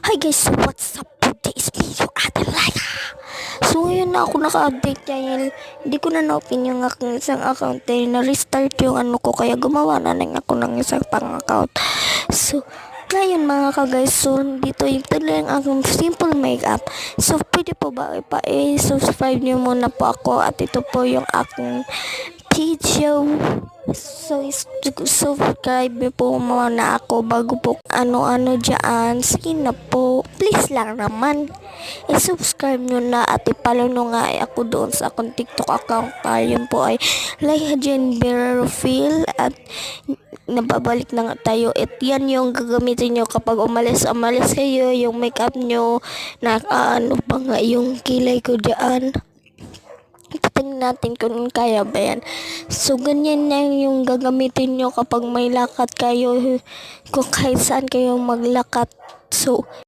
Hi guys, so what's up for this video? So ngayon na ako naka-update dahil hindi ko na na-open yung aking isang account dahil na-restart yung ano ko kaya gumawa na lang ako ng isang pang-account. So ngayon mga ka-guys, so dito yung tuloy ang aking simple makeup. So pwede po ba i-subscribe nyo muna po ako at ito po yung aking video. So, subscribe po muna ako bago po ano-ano dyan. Sige na po. Please lang naman. I-subscribe nyo na at i-follow nyo nga ako doon sa akong TikTok account. Yun po ay Layhajen Berrofil at nababalik na nga tayo. At yan yung gagamitin nyo kapag umalis kayo. Yung makeup nyo na ano ba nga yung kilay ko dyan. Tingnan natin kung kaya ba yan. So, ganyan na yung gagamitin nyo kapag may lakad kayo. Kung kahit saan kayo maglakad. So,